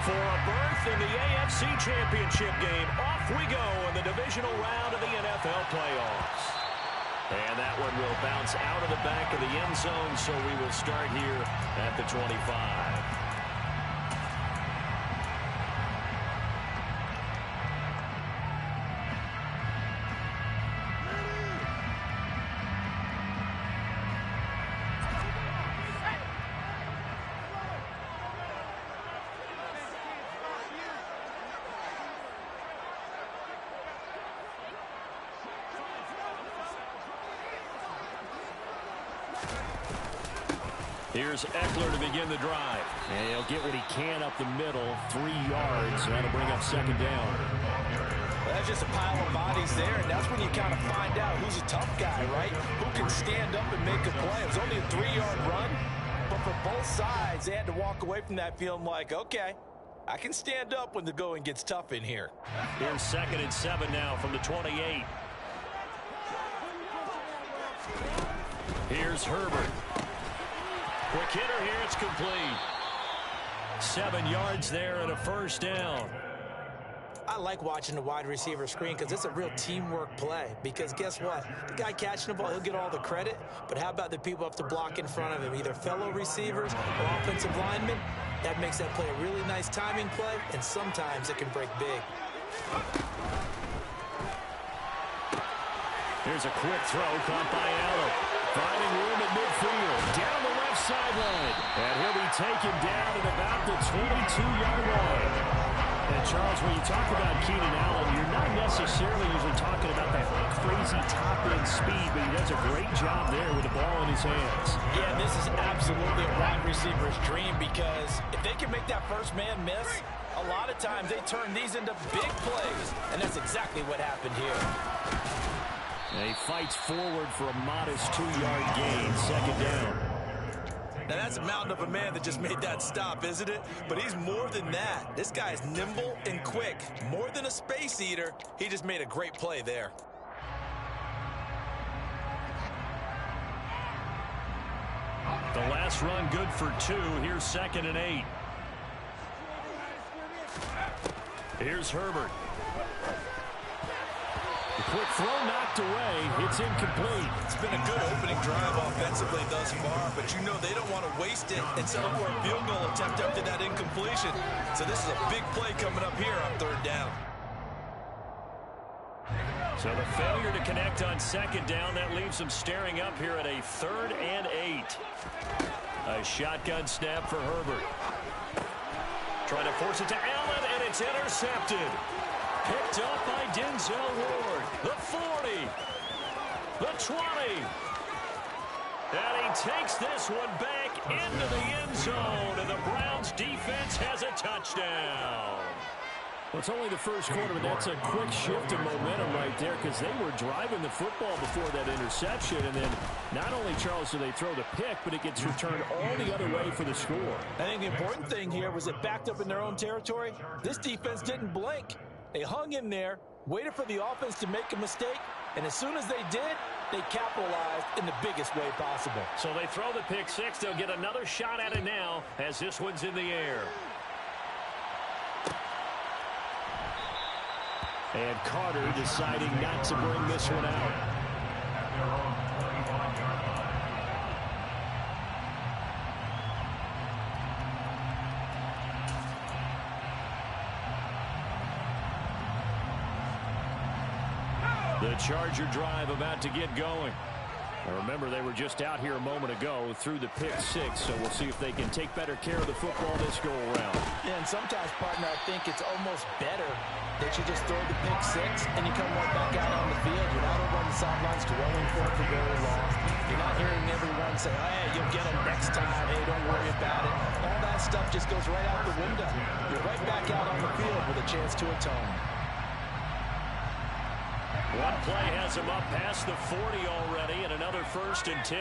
For a berth in the AFC Championship game, off we go in the divisional round of the NFL playoffs. And that one will bounce out of the back of the end zone, so we will start here at the 25. Here's Eckler to begin the drive. And he'll get what he can up the middle, 3 yards. That'll bring up second down. Well, that's just a pile of bodies there, and that's when you kind of find out who's a tough guy, right? Who can stand up and make a play. It was only a 3-yard run, but for both sides, they had to walk away from that feeling like, okay, I can stand up when the going gets tough in here. Here's 2nd and 7 now from the 28. Here's Herbert. Quick hitter here, it's complete. 7 yards there and a first down. I like watching the wide receiver screen because it's a real teamwork play. Because guess what? The guy catching the ball, he'll get all the credit. But how about the people up to block in front of him? Either fellow receivers or offensive linemen. That makes that play a really nice timing play, and sometimes it can break big. Here's a quick throw caught by Allen. Finding room at midfield. Down the left sideline. And he'll be taken down at about the 22-yard line. And, Charles, when you talk about Keenan Allen, you're not necessarily usually talking about that crazy top-end speed, but he does a great job there with the ball in his hands. Yeah, this is absolutely a wide receiver's dream because if they can make that first man miss, a lot of times they turn these into big plays, and that's exactly what happened here. And he fights forward for a modest 2-yard gain, second down. Now, that's a mountain of a man that just made that stop, isn't it? But he's more than that. This guy is nimble and quick. More than a space eater, he just made a great play there. The last run good for 2. Here's 2nd and 8. Here's Herbert. The quick throw knocked away. It's incomplete. It's been a good opening drive offensively thus far, but you know they don't want to waste it and settle for a field goal attempt after that incompletion. So this is a big play coming up here on 3rd down. So the failure to connect on 2nd down, that leaves them staring up here at a 3rd and 8. A shotgun snap for Herbert. Trying to force it to Allen, and it's intercepted. Picked up by Denzel Ward. The 40. The 20. And he takes this one back into the end zone, and the Browns defense has a touchdown. Well, it's only the first quarter, but that's a quick shift in momentum right there because they were driving the football before that interception. And then not only, Charles, do they throw the pick, but it gets returned all the other way for the score. I think the important thing here was it backed up in their own territory. This defense didn't blink. They hung in there, waited for the offense to make a mistake, and as soon as they did, they capitalized in the biggest way possible. So they throw the pick 6. They'll get another shot at it now as this one's in the air. And Carter deciding not to bring this one out. The Charger drive about to get going. Now remember, they were just out here a moment ago through the pick 6, so we'll see if they can take better care of the football this go-around. Yeah, and sometimes, partner, I think it's almost better that you just throw the pick 6 and you come right back out on the field. You're not over on the sidelines dwelling for very long. You're not hearing everyone say, hey, you'll get them next time. Hey, don't worry about it. All that stuff just goes right out the window. You're right back out on the field with a chance to atone. One play has him up past the 40 already, and another 1st and 10.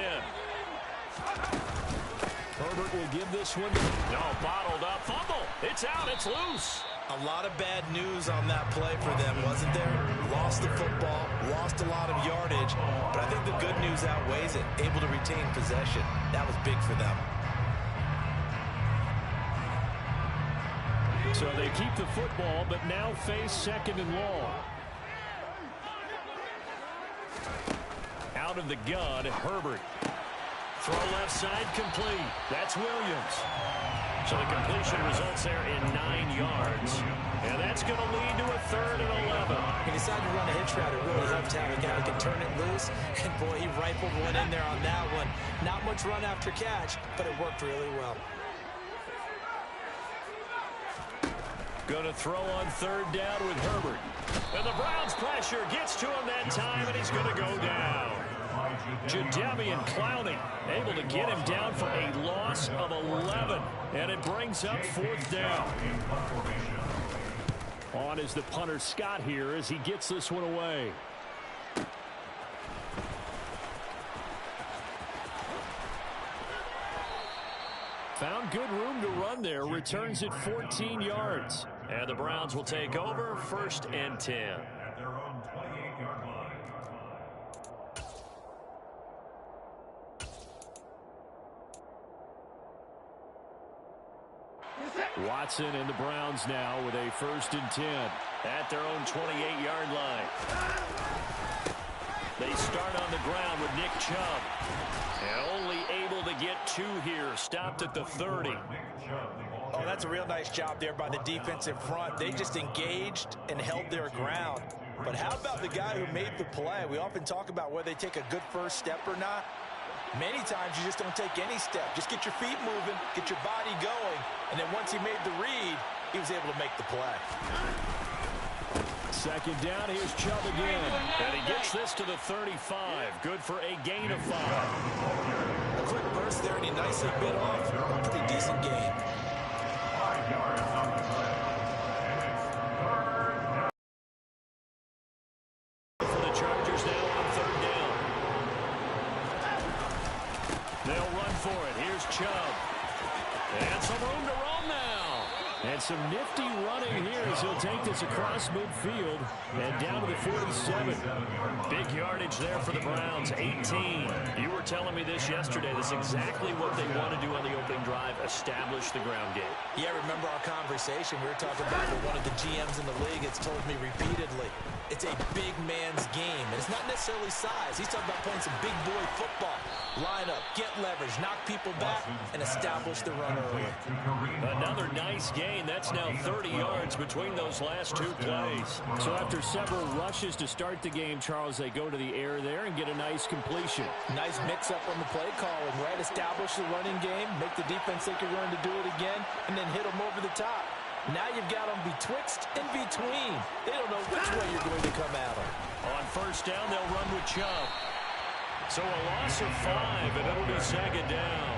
Herbert will give this one. No, bottled up. Fumble. It's out. It's loose. A lot of bad news on that play for them, wasn't there? Lost the football, lost a lot of yardage, but I think the good news outweighs it. Able to retain possession. That was big for them. So they keep the football, but now face second and long. Out of the gun, Herbert. Throw left side, complete. That's Williams. So the completion results there in 9 yards. And that's going to lead to a 3rd and 11. He decided to run a hitch route. It really helped to have a guy who can turn it loose. And, boy, he rifled one in there on that one. Not much run after catch, but it worked really well. Going to throw on 3rd down with Herbert. And the Browns pressure gets to him that time, and he's going to go down. Jadeveon Clowney able to get him down for a loss of 11. And it brings up 4th down. On is the punter Scott here as he gets this one away. Found good room to run there. Returns it 14 yards. And the Browns will take over 1st and 10. At their own 28-yard line. Watson and the Browns now with a 1st and 10 at their own 28-yard line. They start on the ground with Nick Chubb. And only able to get 2 here. Stopped at the 30. Oh, that's a real nice job there by the defensive front. They just engaged and held their ground. But how about the guy who made the play? We often talk about whether they take a good first step or not. Many times you just don't take any step. Just get your feet moving, get your body going, and then once he made the read, he was able to make the play. 2nd down, here's Chubb again. And he gets this to the 35. Good for a gain of 5. A quick burst there, and he nicely bit off a pretty decent gain. 5 yards on the play. And it's 3rd down. For the Chargers now on 3rd down. They'll run for it. Here's Chubb. And some room to roam now. And some nifty running here as he'll take this across midfield and down to the 47. Big yardage there for the Browns, 18. You were telling me this yesterday. This is exactly what they want to do on the opening drive, establish the ground game. Yeah, remember our conversation. We were talking about what one of the GMs in the league has told me repeatedly. It's a big man's game, and it's not necessarily size. He's talking about playing some big boy football. Line up, get leverage, knock people back, and establish the run early. Another nice gain. That's now 30 yards between those last 2 plays. So after several rushes to start the game, Charles, they go to the air there and get a nice completion. Nice mix-up on the play calling, right? Establish the running game, make the defense think you're going to do it again, and then hit them over the top. Now you've got them betwixt and between. They don't know which way you're going to come at them. On 1st down, they'll run with Chubb. So a loss of 5, and it'll be 2nd down.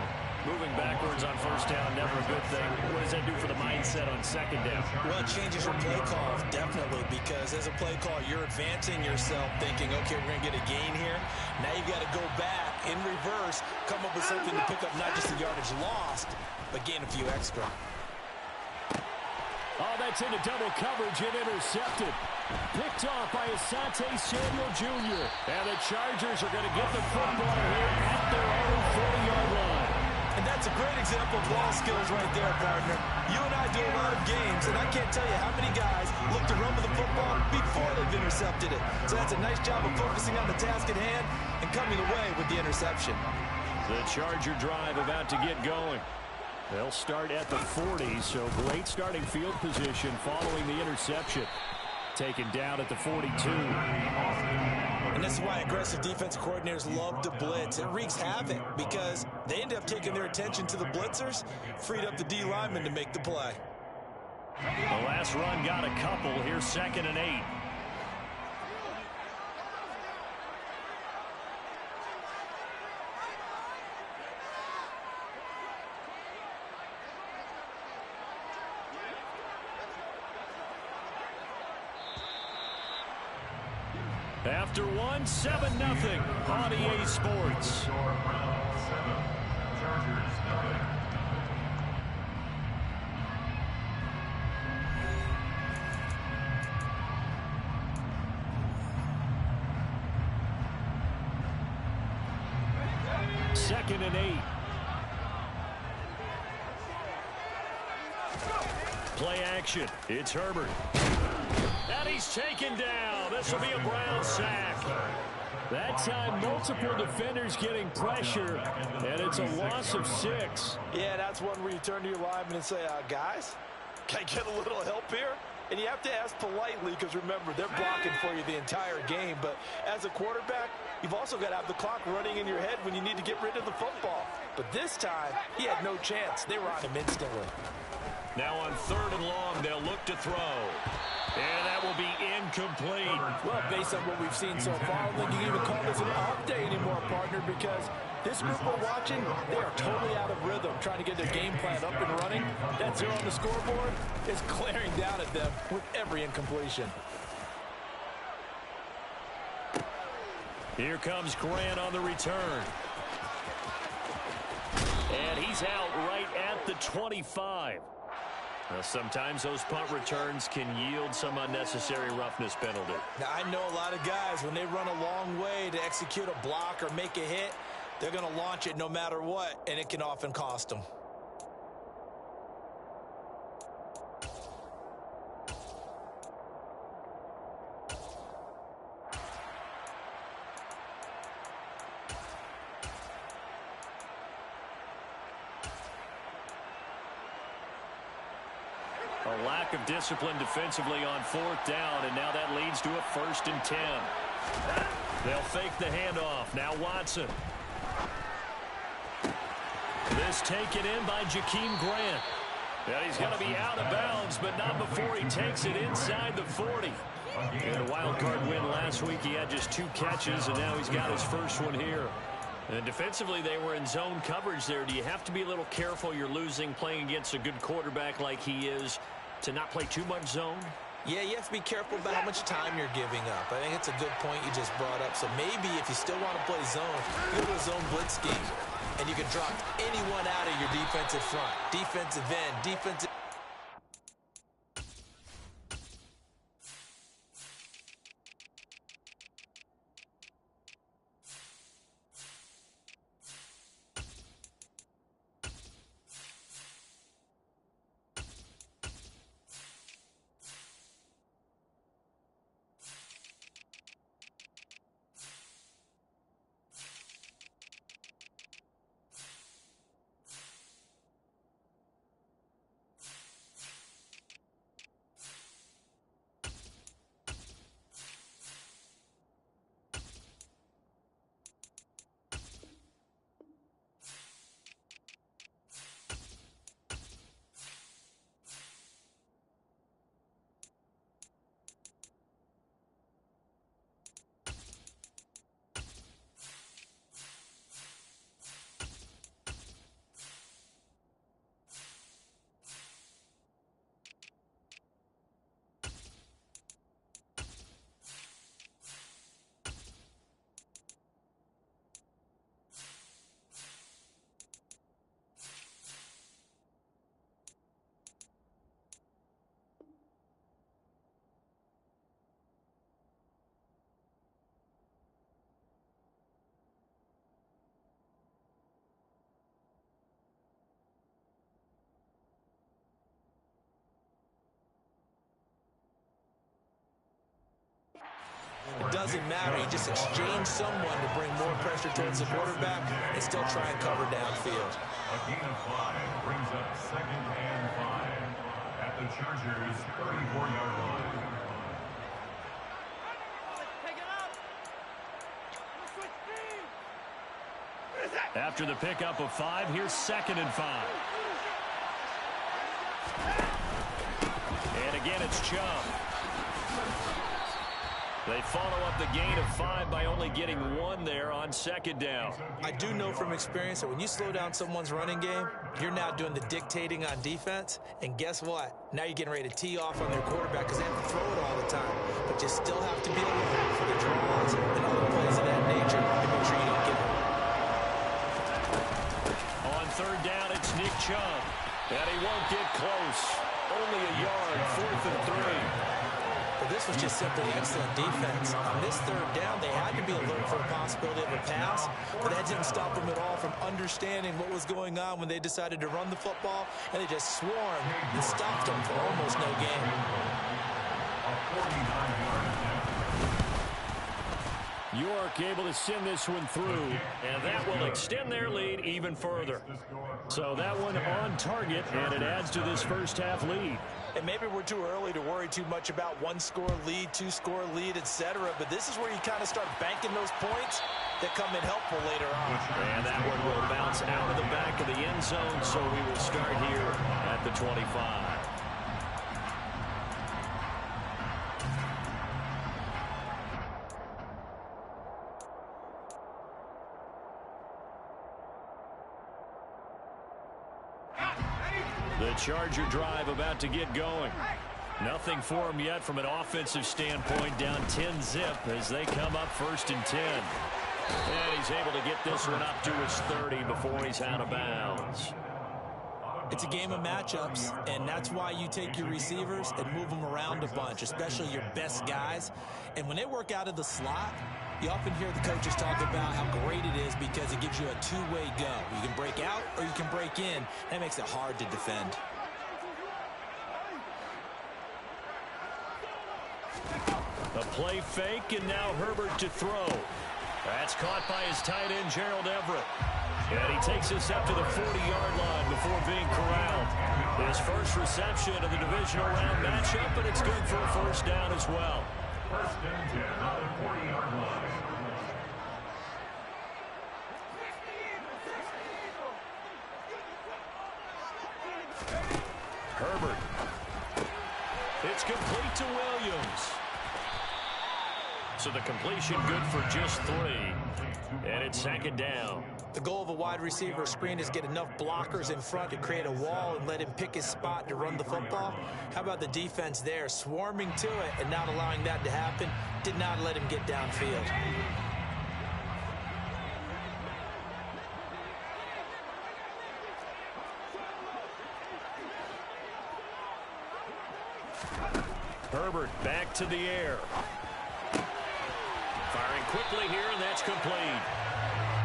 Moving backwards on 1st down, never a good thing. What does that do for the mindset on 2nd down? Well, it changes your play call, definitely, because as a play call, you're advancing yourself thinking, okay, we're going to get a gain here. Now you've got to go back in reverse, come up with something to pick up not just the yardage lost, but gain a few extra. Oh, that's into double coverage and intercepted. Picked off by Asante Samuel Jr. And the Chargers are going to get the football here at their own 40-yard line. And that's a great example of ball skills right there, partner. You and I do a lot of games, and I can't tell you how many guys look to run with the football before they've intercepted it. So that's a nice job of focusing on the task at hand and coming away with the interception. The Charger drive about to get going. They'll start at the 40, so great starting field position following the interception. Taken down at the 42. And this is why aggressive defensive coordinators love to blitz. It wreaks havoc because they end up taking their attention to the blitzers, freed up the D linemen to make the play. The last run got a couple. Here's 2nd and 8. After 7-0 on EA Sports. Second and 8. Play action. It's Herbert. And he's taken down. This will be a Brown sack. That time, multiple defenders getting pressure, and it's a loss of 6. Yeah, that's one where you turn to your lineman and say, guys, can I get a little help here? And you have to ask politely because, remember, they're blocking for you the entire game. But as a quarterback, you've also got to have the clock running in your head when you need to get rid of the football. But this time, he had no chance. They were on him instantly. Now on 3rd and long, they'll look to throw. And that will be incomplete. Well, based on what we've seen so far, I don't think you can even call this an off day anymore, partner, because this group we're watching, they are totally out of rhythm, trying to get their game plan up and running. That 0 on the scoreboard is glaring down at them with every incompletion. Here comes Grant on the return. And he's out right at the 25. Now, sometimes those punt returns can yield some unnecessary roughness penalty. Now, I know a lot of guys, when they run a long way to execute a block or make a hit, they're going to launch it no matter what, and it can often cost them. A lack of discipline defensively on 4th down, and now that leads to a 1st and 10. They'll fake the handoff. Now Watson. This taken in by Jakeem Grant. And he's going to be out of bounds, but not before he takes it inside the 40. In a wild card win last week, he had just 2 catches, and now he's got his first one here. And defensively, they were in zone coverage there. Do you have to be a little careful you're losing playing against a good quarterback like he is to not play too much zone? Yeah, you have to be careful about how much time you're giving up. I think it's a good point you just brought up. So maybe if you still want to play zone, go to a zone blitz scheme, and you can drop anyone out of your defensive front, defensive end, defensive... It doesn't matter. You just exchange someone to bring more pressure towards the quarterback and still try and cover downfield. A gain of 5 brings up 2nd and 5 at the Chargers' 34-yard line. After the pickup of 5, here's 2nd and 5. And again, it's Chubb. They follow up the gain of 5 by only getting 1 there on 2nd down. I do know from experience that when you slow down someone's running game, you're now doing the dictating on defense. And guess what? Now you're getting ready to tee off on their quarterback because they have to throw it all the time. But you still have to be alert for the draws and other plays of that nature to make sure you don't get it. On 3rd down, it's Nick Chubb. And he won't get close. Only a yard, 4th and 3. The Well, this was just simply excellent defense. On this third down, they had to be alert for a possibility of a pass, but that didn't stop them at all from understanding what was going on when they decided to run the football, and they just swarmed and stopped them for almost no gain. York able to send this one through, and that will extend their lead even further. So that one on target, and it adds to this first half lead. And maybe we're too early to worry too much about one-score lead, two-score lead, etc. But this is where you kind of start banking those points that come in helpful later on. And that one will bounce out of the back of the end zone, so we will start here at the 25. The Charger drive about to get going. Nothing for him yet from an offensive standpoint, down 10-zip as they come up 1st and 10. And he's able to get this one up to his 30 before he's out of bounds. It's a game of matchups, and that's why you take your receivers and move them around a bunch, especially your best guys. And when they work out of the slot, you often hear the coaches talk about how great it is because it gives you a two-way go. You can break out or you can break in. That makes it hard to defend. A play fake, and now Herbert to throw. That's caught by his tight end, Gerald Everett. And he takes us up to the 40-yard line before being corralled. His first reception of the divisional round matchup, and it's good for a first down as well. 1st and 10 on the 40-yard line. Herbert. It's complete to Williams. So the completion good for just 3. And it's 2nd down. The goal of a wide receiver screen is get enough blockers in front to create a wall and let him pick his spot to run the football. How about the defense there, swarming to it and not allowing that to happen? Did not let him get downfield. Herbert back to the air. Firing quickly here, and that's complete.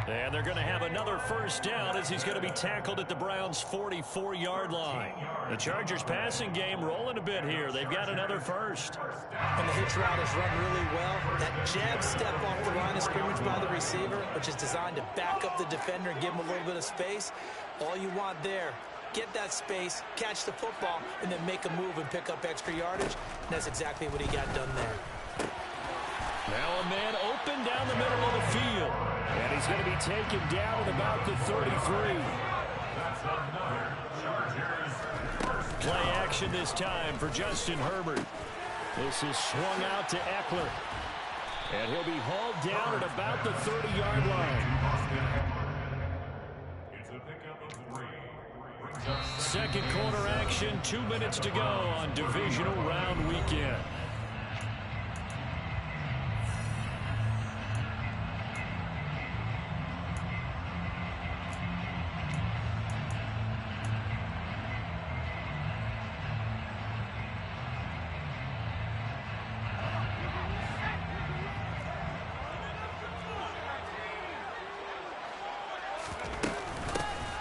And they're going to have another first down as he's going to be tackled at the Browns' 44-yard line. The Chargers' passing game rolling a bit here. They've got another first. And the hitch route is run really well. That jab step off the line of scrimmage by the receiver, which is designed to back up the defender and give him a little bit of space. All you want there, get that space, catch the football, and then make a move and pick up extra yardage. And that's exactly what he got done there. Now a man open down the middle of the field. And he's going to be taken down at about the 33. That's another Chargers first. Play action this time for Justin Herbert. This is swung out to Eckler. And he'll be hauled down at about the 30-yard line. It's a pickup of 3. Second quarter action, 2 minutes to go on divisional round weekend.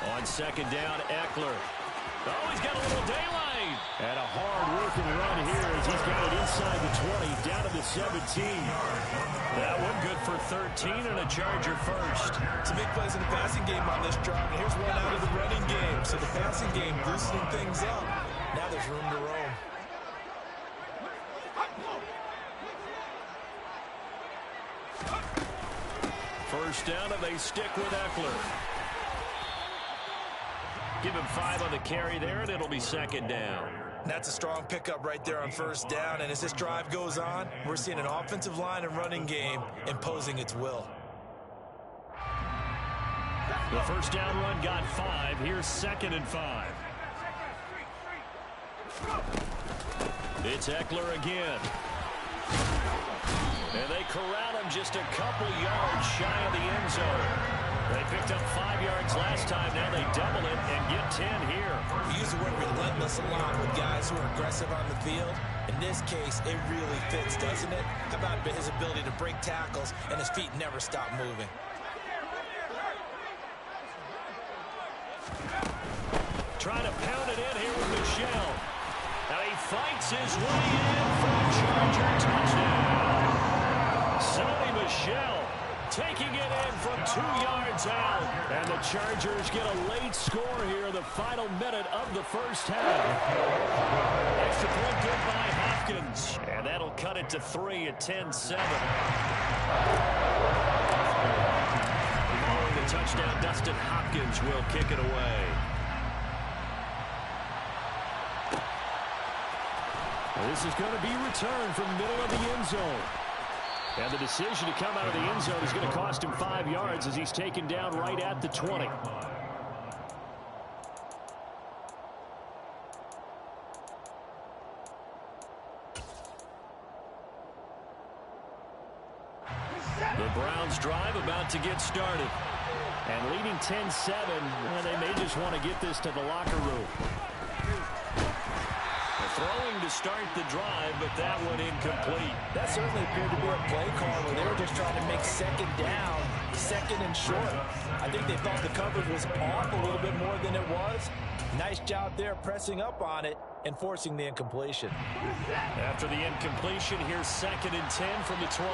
On 2nd down, Eckler. Oh, he's got a little daylight. And a hard-working run here as he's got it inside the 20, down to the 17. That one good for 13 and a Charger first. Some big plays in the passing game on this drive. And here's one out of the running game. So the passing game loosening things up. Now there's room to roam. First down, and they stick with Eckler. Give him 5 on the carry there, and it'll be 2nd down. That's a strong pickup right there on first down. And as this drive goes on, we're seeing an offensive line and running game imposing its will. The first down run got 5. Here's 2nd and 5. It's Eckler again. And they corral him just a couple yards shy of the end zone. They picked up 5 yards last time. Now they double it and get 10 here. We use the word relentless a lot with guys who are aggressive on the field. In this case, it really fits, doesn't it? How about his ability to break tackles and his feet never stop moving? Trying to pound it in here with Michel. Now he fights his way in for a Charger touchdown. Sony Michel taking it in from 2 yards out. And the Chargers get a late score here in the final minute of the first half. Extra point good by Hopkins. And that'll cut it to 3 at 10-7. Following the touchdown, Dustin Hopkins will kick it away. This is going to be returned from the middle of the end zone. And the decision to come out of the end zone is going to cost him 5 yards as he's taken down right at the 20. The Browns drive about to get started. And leading 10-7, they may just want to get this to the locker room. Throwing to start the drive, but that one incomplete. That certainly appeared to be a play call where they were just trying to make second down, second and short. I think they thought the coverage was off a little bit more than it was. Nice job there pressing up on it and forcing the incompletion. After the incompletion, here's 2nd and 10 from the 20.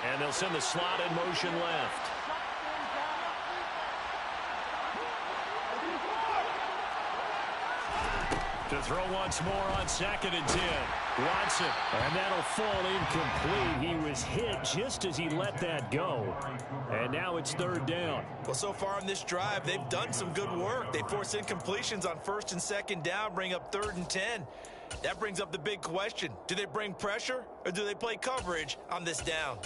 And they'll send the slot in motion left. To throw once more on 2nd and 10. Watson, and that'll fall incomplete. He was hit just as he let that go. And now it's 3rd down. Well, so far on this drive, they've done some good work. They force incompletions on 1st and 2nd down, bring up 3rd and 10. That brings up the big question. Do they bring pressure or do they play coverage on this down?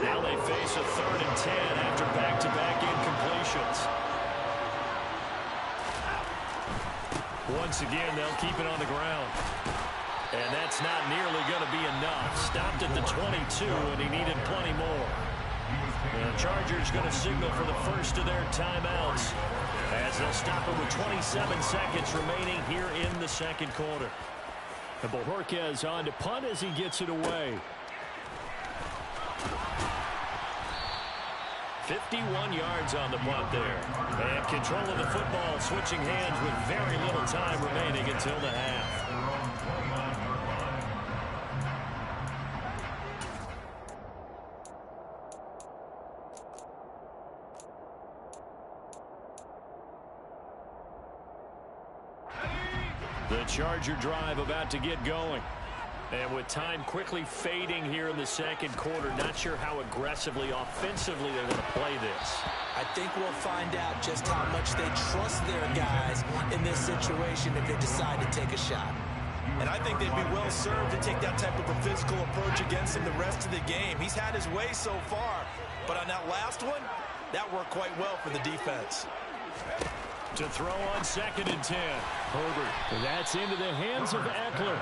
Now they face a 3rd and 10 after back-to-back incompletions. Once again, they'll keep it on the ground. And that's not nearly going to be enough. Stopped at the 22, and he needed plenty more. The Chargers going to signal for the first of their timeouts as they'll stop it with 27 seconds remaining here in the second quarter. And Bojorquez on to punt as he gets it away. 51 yards on the punt there. And control of the football switching hands with very little time remaining until the half. The Charger drive about to get going. And with time quickly fading here in the second quarter, not sure how aggressively, offensively they want to play this. I think we'll find out just how much they trust their guys in this situation if they decide to take a shot. And I think they'd be well served to take that type of a physical approach against him the rest of the game. He's had his way so far, but on that last one, that worked quite well for the defense. To throw on 2nd and 10. Herbert. That's into the hands of Eckler.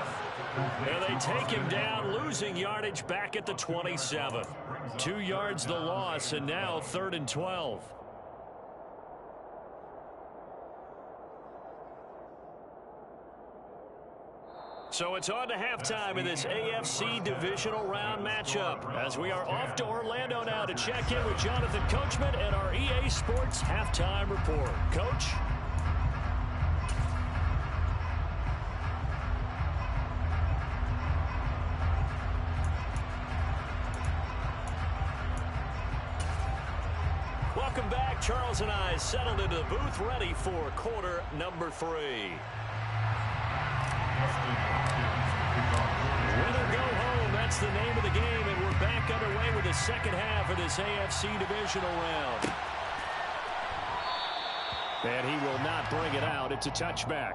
And they take him down, losing yardage back at the 27. 2 yards the loss, and now 3rd and 12. So it's on to halftime in this AFC divisional round matchup as we are off to Orlando now to check in with Jonathan Coachman and our EA Sports halftime report. Coach? Welcome back. Charles and I settled into the booth ready for quarter number 3. Win or go home, that's the name of the game, and we're back underway with the second half of this AFC divisional round. And he will not bring it out. It's a touchback.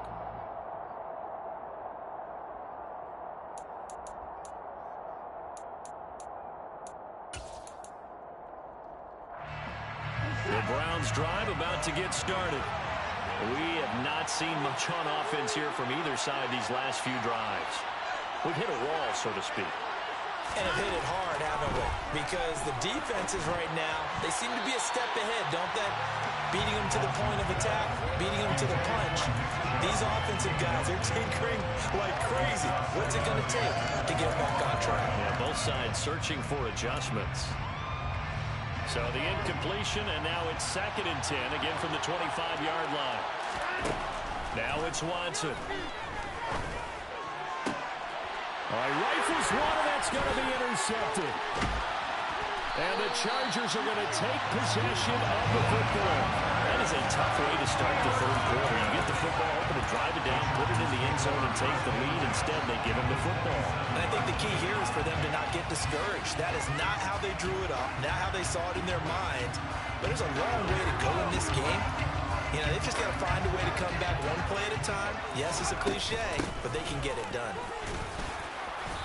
The Browns drive about to get started. We have not seen much on offense here from either side these last few drives. We've hit a wall, so to speak. And have hit it hard, haven't we? Because the defenses right now, they seem to be a step ahead, don't they? Beating them to the point of attack, beating them to the punch. These offensive guys, they're tinkering like crazy. What's it going to take to get back on track? Yeah, both sides searching for adjustments. So the incompletion, and now it's 2nd and 10, again from the 25-yard line. Now it's Watson. All right, rifles one, and that's going to be intercepted. And the Chargers are going to take possession of the football. That is a tough way to start the 3rd quarter. You get the football open and drive it down, put it in the end zone, and take the lead. Instead, they give him the football. And I think the key here is for them to not get discouraged. That is not how they drew it up, not how they saw it in their minds. But there's a long way to go in this game. You know, they've just got to find a way to come back one play at a time. Yes, it's a cliche, but they can get it done.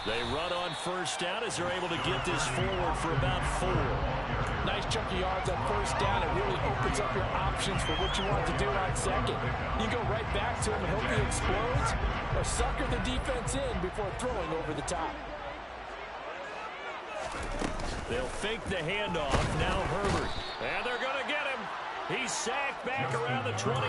They run on 1st down as they're able to get this forward for about 4. Nice chunk of yards on 1st down. It really opens up your options for what you want to do on 2nd. You go right back to him and hope he explodes, or sucker the defense in before throwing over the top. They'll fake the handoff. Now Herbert. And they're going to get him. He's sacked back around the 28.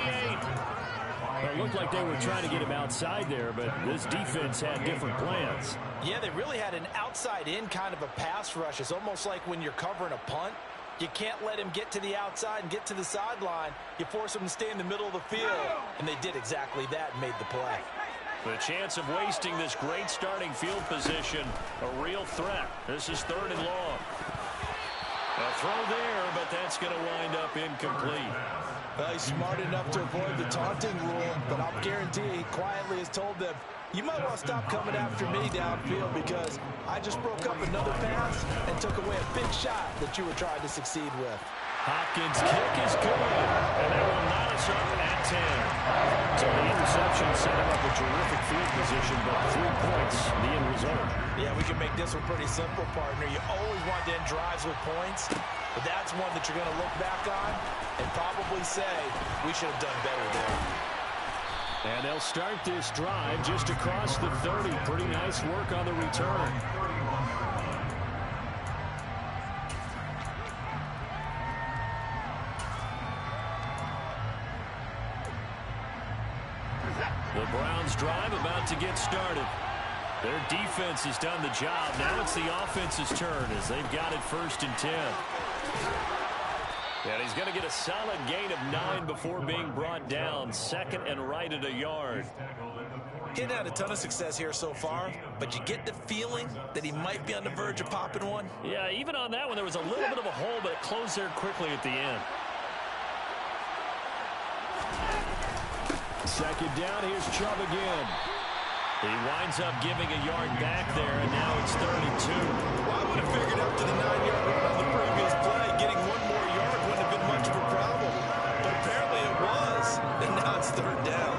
It looked like they were trying to get him outside there, but this defense had different plans. Yeah, they really had an outside-in kind of a pass rush. It's almost like when you're covering a punt. You can't let him get to the outside and get to the sideline. You force him to stay in the middle of the field, and they did exactly that and made the play. The chance of wasting this great starting field position, a real threat. This is 3rd and long. A throw there, but that's going to wind up incomplete. Well, he's smart enough to avoid the taunting rule, but I'll guarantee he quietly has told them, you might want to stop coming after me downfield because I just broke up another pass and took away a big shot that you were trying to succeed with. Hopkins' kick is good, and that will knot us up at 10. So the interception set him up a terrific field position, but 3 points, the end result. Yeah, we can make this one pretty simple, partner. You always want to end drives with points, but that's one that you're going to look back on and probably say, we should have done better there. And they'll start this drive just across the 30. Pretty nice work on the return. The Browns drive about to get started. Their defense has done the job. Now it's the offense's turn as they've got it 1st and 10. And he's going to get a solid gain of 9 before being brought down. 2nd and right at a yard. He hadn't had a ton of success here so far, but you get the feeling that he might be on the verge of popping one. Yeah, even on that one, there was a little bit of a hole, but it closed there quickly at the end. 2nd down, here's Chubb again. He winds up giving a yard back there, and now it's 32. Well, I would have figured up to the 9-yard line on the previous play. Getting one more yard wouldn't have been much of a problem. But apparently it was, and now it's 3rd down.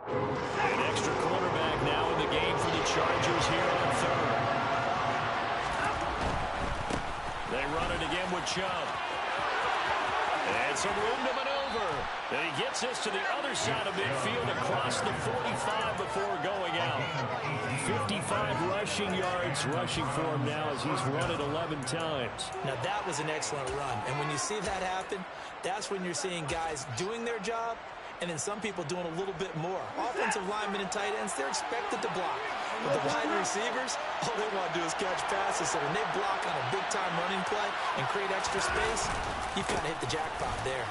An extra quarterback now in the game for the Chargers here on 3rd. They run it again with Chubb. And some room to maneuver. And he gets this to the other side of midfield across the 45 before going out. 55 rushing yards rushing for him now as he's run it 11 times. Now that was an excellent run. And when you see that happen, that's when you're seeing guys doing their job and then some people doing a little bit more. Offensive linemen and tight ends, they're expected to block. But the wide receivers, all they want to do is catch passes. So when they block on a big-time running play and create extra space, you've got to hit the jackpot there.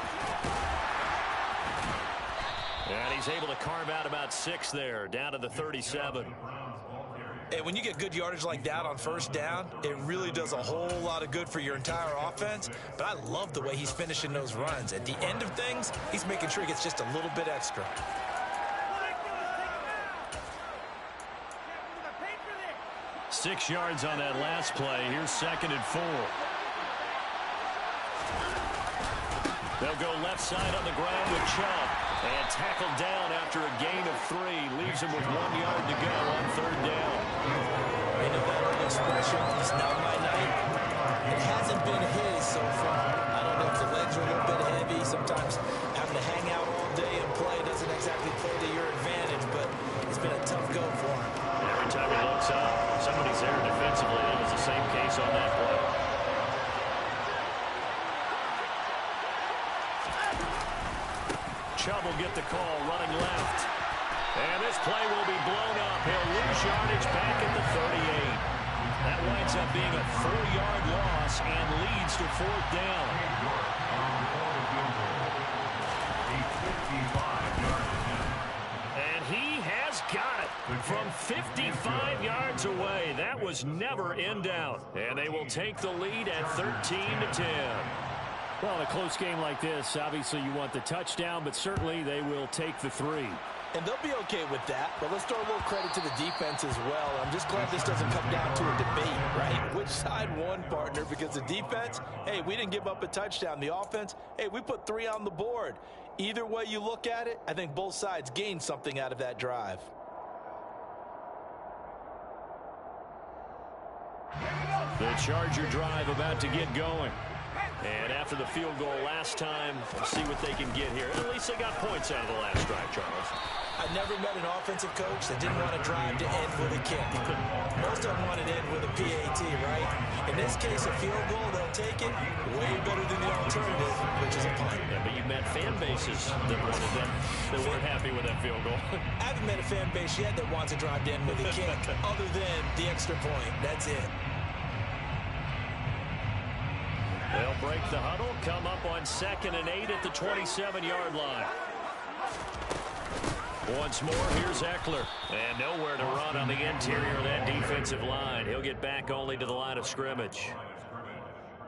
And he's able to carve out about 6 there, down to the 37. And when you get good yardage like that on 1st down, it really does a whole lot of good for your entire offense. But I love the way he's finishing those runs. At the end of things, he's making sure he gets just a little bit extra. Six yards on that last play. Here's 2nd and 4. They'll go left side on the ground with Chubb. And tackled down after a gain of 3. Leaves him with 1 yard to go on 3rd down. You know that old expression, it's not my night. It hasn't been his so far. defensively. That was the same case on that play. Chubb will get the call running left. And this play will be blown up. He'll lose yardage back at the 38. That winds up being a 4-yard loss and leads to 4th down. And he has got it from 55 yards away. That was never in doubt. And they will take the lead at 13-10. Well, in a close game like this, obviously you want the touchdown, but certainly they will take the 3. And they'll be okay with that, but let's throw a little credit to the defense as well. I'm just glad this doesn't come down to a debate, right? Which side won, partner? Because the defense, hey, we didn't give up a touchdown. The offense, hey, we put 3 on the board. Either way you look at it, I think both sides gained something out of that drive. The Charger drive about to get going. And after the field goal last time, we'll see what they can get here. At least they got points out of the last drive, Charles. I never met an offensive coach that didn't want to drive to end with a kick. Most of them wanted to end with a PAT, right? In this case, a field goal, they'll take it way better than the alternative, which is a punt. Yeah, but you met fan bases that wanted that, that weren't happy with that field goal. I haven't met a fan base yet that wants to drive to end with a kick, other than the extra point. That's it. They'll break the huddle, come up on 2nd and 8 at the 27-yard line. Once more, here's Eckler. And nowhere to run on the interior of that defensive line. He'll get back only to the line of scrimmage.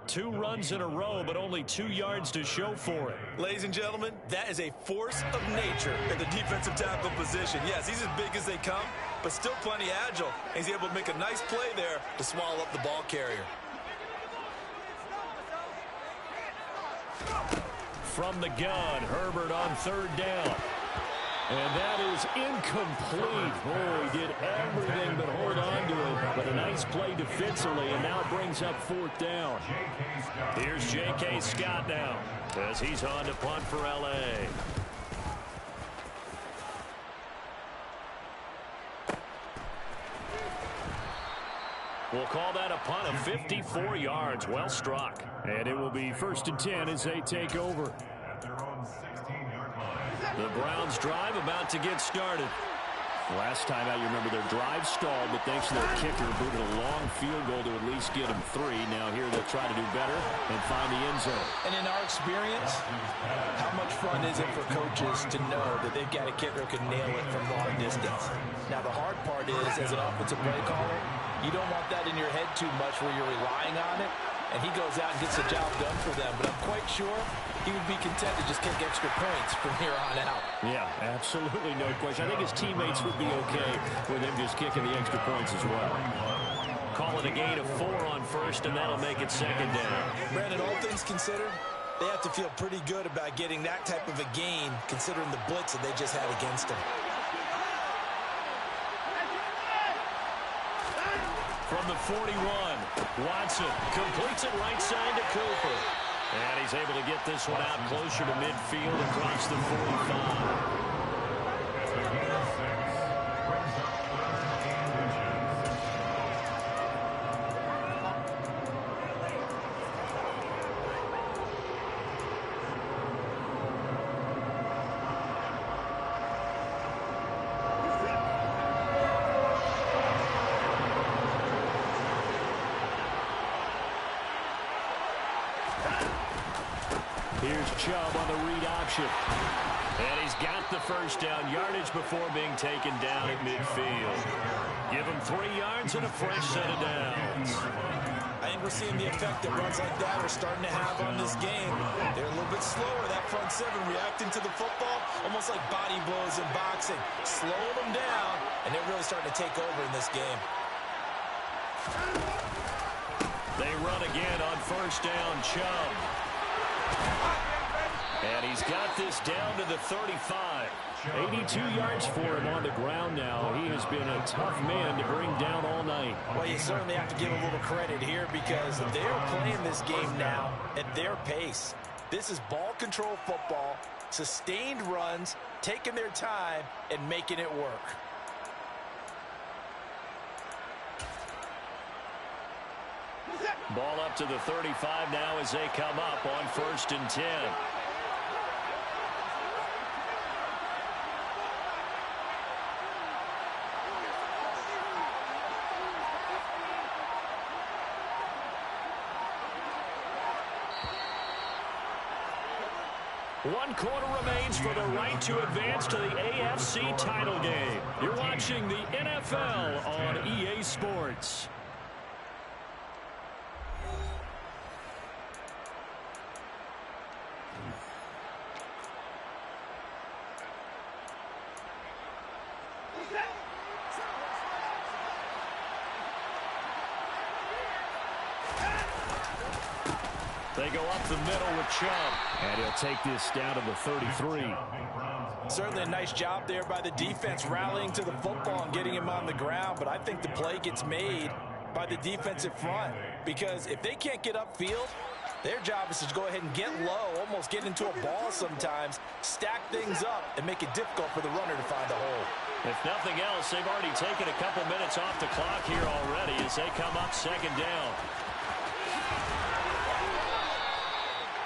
2 runs in a row, but only 2 yards to show for it. Ladies and gentlemen, that is a force of nature in the defensive tackle position. Yes, he's as big as they come, but still plenty agile. He's able to make a nice play there to swallow up the ball carrier. From the gun, Herbert on 3rd down. And that is incomplete. Oh, he did everything but hold on to it. But a nice play defensively, and now it brings up 4th down. Here's J.K. Scott now as he's on to punt for L.A. We'll call that a punt of 54 yards. Well struck. And it will be 1st and 10 as they take over. The Browns drive about to get started. Last time out, you remember their drive stalled, but thanks to their kicker, booted a long field goal to at least get them 3. Now here they'll try to do better and find the end zone. And in our experience, how much fun is it for coaches to know that they've got a kicker who can nail it from long distance? Now the hard part is, as an offensive play caller, you don't want that in your head too much where you're relying on it, and he goes out and gets the job done for them. But I'm quite sure he would be content to just kick extra points from here on out. Yeah, absolutely no question. I think his teammates would be okay with him just kicking the extra points as well. Call it a gain of 4 on 1st, and that'll make it 2nd down. Brandon, all things considered, they have to feel pretty good about getting that type of a gain, considering the blitz that they just had against them. From the 41, Watson completes it right side to Cooper. And he's able to get this one out closer to midfield across the 45. Here's Chubb on the read option. And he's got the 1st down yardage before being taken down at midfield. Give him 3 yards and a fresh set of downs. I think we're seeing the effect that runs like that are starting to have on this game. They're a little bit slower, that front 7, reacting to the football, almost like body blows in boxing. Slowing them down, and they're really starting to take over in this game. They run again on 1st down, Chubb. And he's got this down to the 35. 82 yards for him on the ground now. He has been a tough man to bring down all night. Well, you certainly have to give a little credit here because they're playing this game now at their pace. This is ball control football, sustained runs, taking their time, and making it work. Ball up to the 35 now as they come up on 1st and 10. One quarter remains for the right to advance to the AFC title game. You're watching the NFL on EA Sports. They go up the middle with Chubb. And he'll take this down to the 33. Certainly a nice job there by the defense rallying to the football and getting him on the ground. But I think the play gets made by the defensive front. Because if they can't get upfield, their job is to go ahead and get low, almost get into a ball sometimes, stack things up, and make it difficult for the runner to find a hole. If nothing else, they've already taken a couple minutes off the clock here already as they come up 2nd down.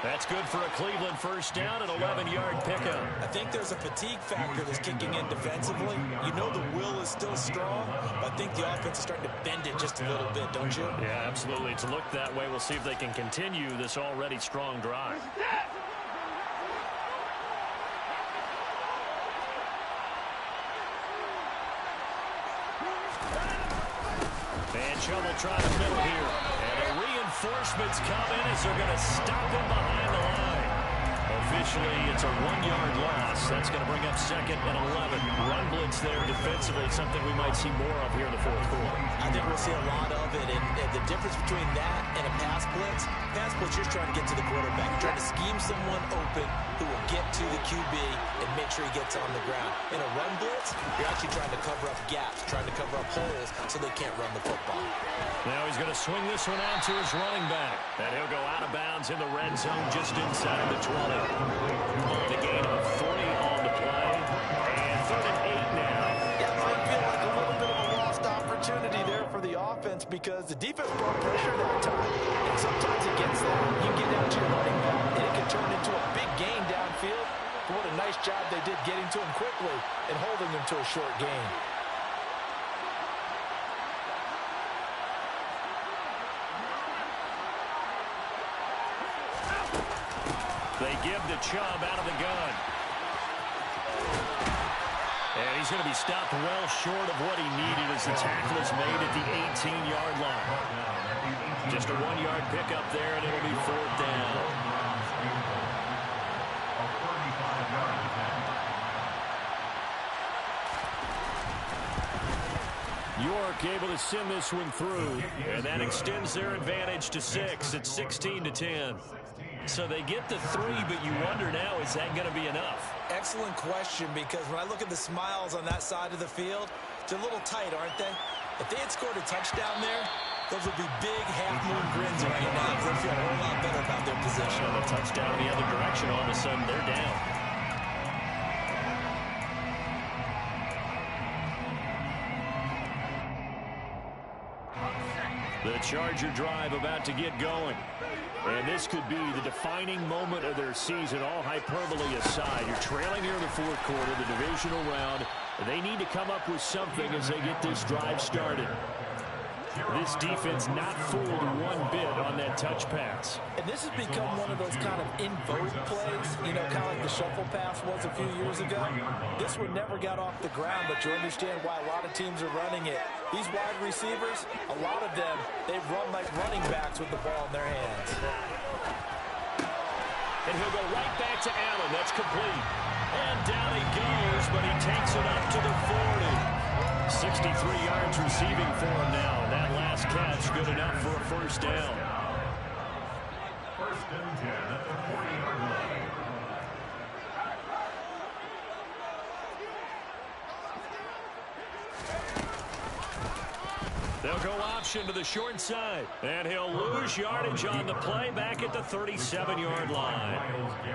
That's good for a Cleveland 1st down, an 11-yard pickup. I think there's a fatigue factor that's kicking in defensively. You know the will is still strong, but I think the offense is starting to bend it just a little bit, don't you? Yeah, absolutely. It's looked that way. We'll see if they can continue this already strong drive. And Chubb will try the middle here. And a reinforcements come in as they're going to stop him behind the line. Officially, it's a 1-yard loss. That's going to bring up 2nd and 11. Run blitz there defensively, something we might see more of here in the 4th quarter. I think we'll see a lot of it. And the difference between that and a pass blitz, you're trying to get to the quarterback. You're trying to scheme someone open who will get to the QB and make sure he gets on the ground. In a run blitz, you're actually trying to cover up gaps, trying to cover up holes so they can't run the football. Now he's going to swing this one out to his running back. And he'll go out of bounds in the red zone just inside the 20. The gain of 3 on the play. And 3rd and 8 now. That might feel like a little bit of a lost opportunity there for the offense because the defense brought pressure that time. And sometimes against that, you get out to your running back, and it can turn into a big gain downfield. But what a nice job they did getting to him quickly and holding him to a short gain. They give to Chubb out of the gun. And he's going to be stopped well short of what he needed as the tackle is made at the 18-yard line. Just a 1-yard pickup there, and it'll be 4th down. York able to send this one through, and that extends their advantage to 6. It's 16-10. So they get the 3, but you wonder now, is that going to be enough? Excellent question, because when I look at the smiles on that side of the field, they're a little tight, aren't they? If they had scored a touchdown there, those would be big half-moon grins right now. They feel a whole lot better about their position. And a touchdown the other direction, all of a sudden they're down. The Charger drive about to get going. And this could be the defining moment of their season, all hyperbole aside. You're trailing here in the 4th quarter, the divisional round. They need to come up with something as they get this drive started. This defense not fooled one bit on that touch pass. And this has become one of those kind of in vogue plays, you know, kind of like the shuffle pass was a few years ago. This one never got off the ground, but you understand why a lot of teams are running it. These wide receivers, a lot of them, they run like running backs with the ball in their hands. And he'll go right back to Allen. That's complete. And down he goes, but he takes it up to the 40. 63 yards receiving for him now. That last catch good enough for a 1st down. 1st and 10 at the 40-yard line. They'll go option to the short side. And he'll lose yardage on the play back at the 37-yard line.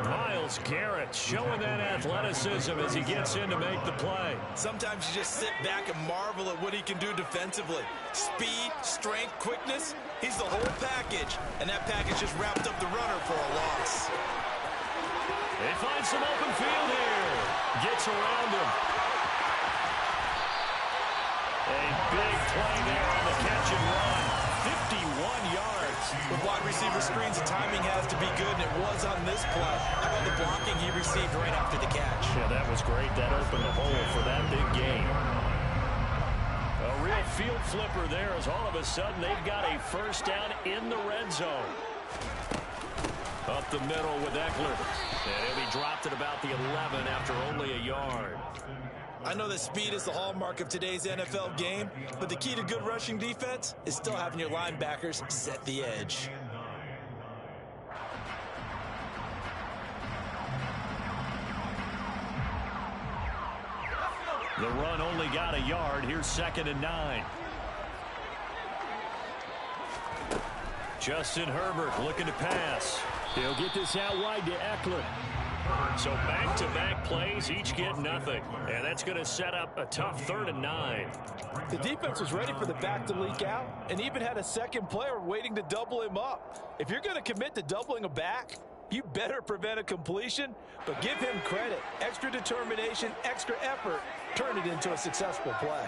Myles Garrett showing that athleticism as he gets in to make the play. Sometimes you just sit back and marvel at what he can do defensively. Speed, strength, quickness. He's the whole package. And that package just wrapped up the runner for a loss. They find some open field here. Gets around him. A big play there on the catch and run. 51 yards. With wide receiver screens, the timing has to be good, and it was on this play. How about the blocking he received right after the catch? Yeah, that was great. That opened the hole for that big gain. A real field flipper there as all of a sudden they've got a first down in the red zone. Up the middle with Eckler. And he'll be dropped at about the 11 after only a yard. I know that speed is the hallmark of today's NFL game, but the key to good rushing defense is still having your linebackers set the edge. The run only got a yard. Here's 2nd and 9. Justin Herbert looking to pass. He'll get this out wide to Eckler. So back-to-back plays, each get nothing. And that's going to set up a tough 3rd and 9. The defense was ready for the back to leak out and even had a second player waiting to double him up. If you're going to commit to doubling a back, you better prevent a completion, but give him credit. Extra determination, extra effort, turn it into a successful play.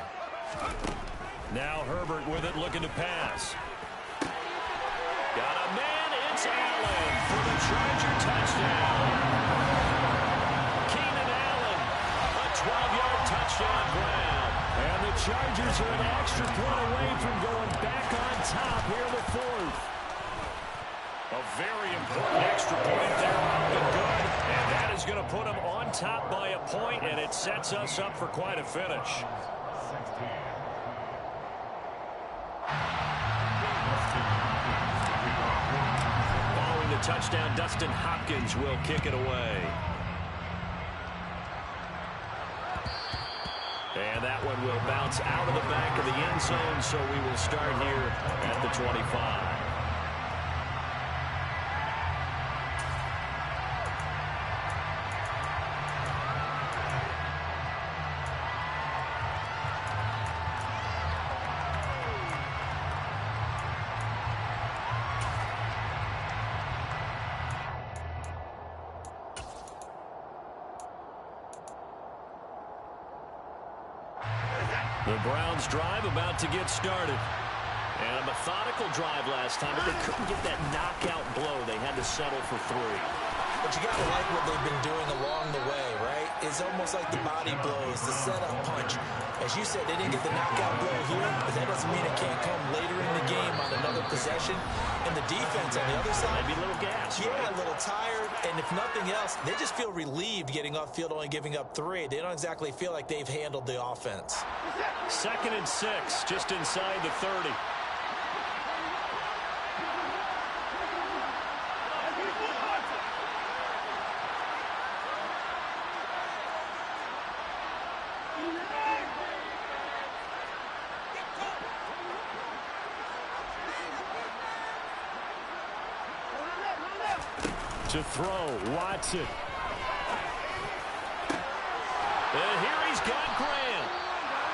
Now Herbert with it, looking to pass. Got a man, it's Allen for the Charger touchdown. Keenan Allen, a 12-yard touchdown grab. And the Chargers are an extra point away from going back on top here in the 4th. A very important extra point there, up and good. And that is going to put them on top by a point, and it sets us up for quite a finish. Following the touchdown, Dustin Hopkins will kick it away. And that one will bounce out of the back of the end zone, so we will start here at the 25. The Browns drive about to get started. And a methodical drive last time, but they couldn't get that knockout blow. They had to settle for 3. But you got to like what they've been doing along the way, right? It's almost like the body blows, the setup punch. As you said, they didn't get the knockout blow here, but that doesn't mean it can't come later in the game on another possession. And the defense on the other side, maybe a little gas. Yeah, a little tired. And if nothing else, they just feel relieved getting off field, only giving up 3. They don't exactly feel like they've handled the offense. 2nd and 6, just inside the 30. To throw, Watson. And here he's got Graham.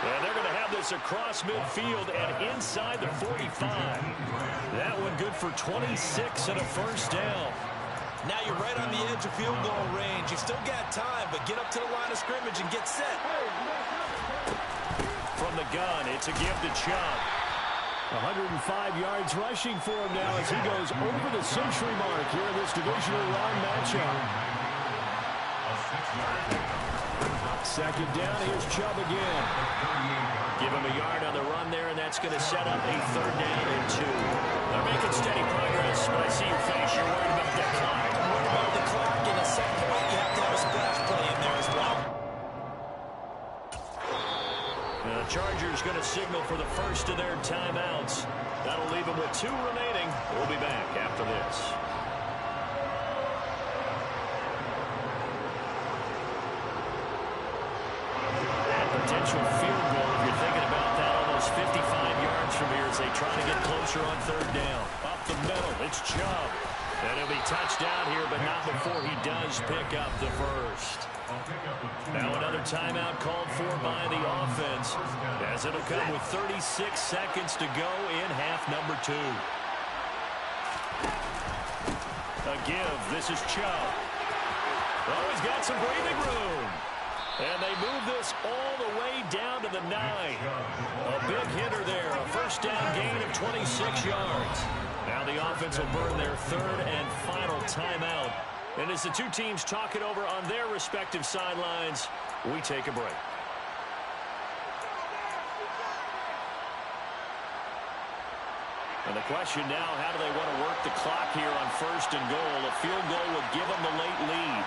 And they're going to have this across midfield and inside the 45. That one good for 26 and a first down. Now you're right on the edge of field goal range. You've still got time, but get up to the line of scrimmage and get set. From the gun, it's a give to Chubb. 105 yards rushing for him now as he goes over the century mark here in this divisional round matchup. 2nd down, here's Chubb again. Give him a yard on the run there, and that's going to set up a 3rd down and 2. They're making steady progress, but I see your face. You're worried about that clock. I'm worried about the clock, and at some point you have to have a splash play in there as well. The Chargers going to signal for the first of their timeouts. That'll leave them with 2 remaining. We'll be back after this. That potential field goal, if you're thinking about that, almost 55 yards from here as they try to get closer on third down. Up the middle, it's Chubb. And he'll be touched down here, but not before he does pick up the first. Now another timeout called for by the offense, as it'll come with 36 seconds to go in half number 2. A give. This is Chubb. Oh, he's got some breathing room. And they move this all the way down to the 9. A big hitter there. A first down gain of 26 yards. Now the offense will burn their third and final timeout. And as the two teams talk it over on their respective sidelines, we take a break. And the question now, how do they want to work the clock here on first and goal? A field goal would give them the late lead.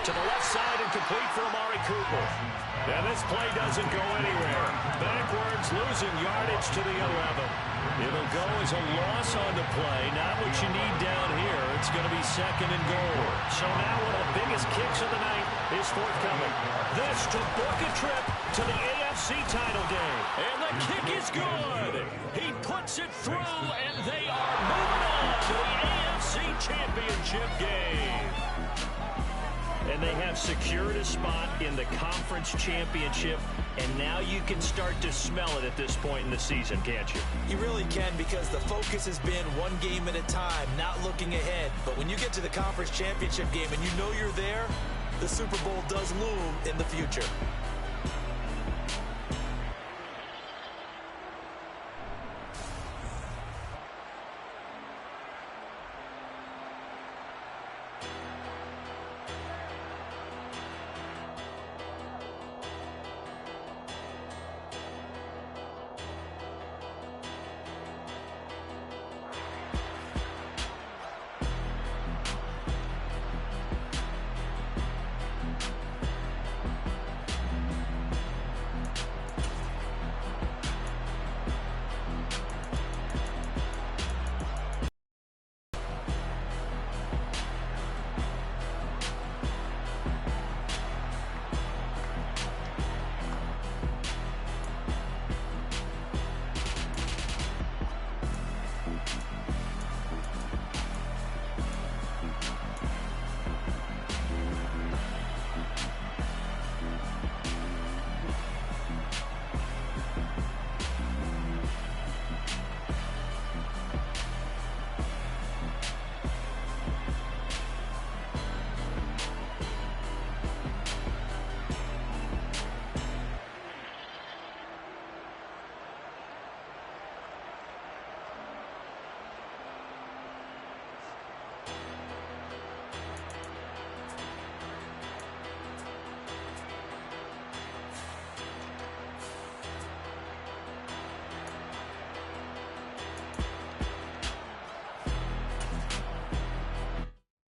To the left side and complete for Amari Cooper. And this play doesn't go anywhere. Backwards, losing yardage to the 11. It'll go as a loss on the play. Not what you need down here. It's going to be second and goal. So now one of the biggest kicks of the night is forthcoming. This to book a trip to the AFC title game. And the kick is good. He puts it through, and they are moving on to the AFC championship game. And they have secured a spot in the conference championship, and now you can start to smell it at this point in the season, can't you? You really can, because the focus has been one game at a time, not looking ahead. But when you get to the conference championship game and you know you're there, the Super Bowl does loom in the future.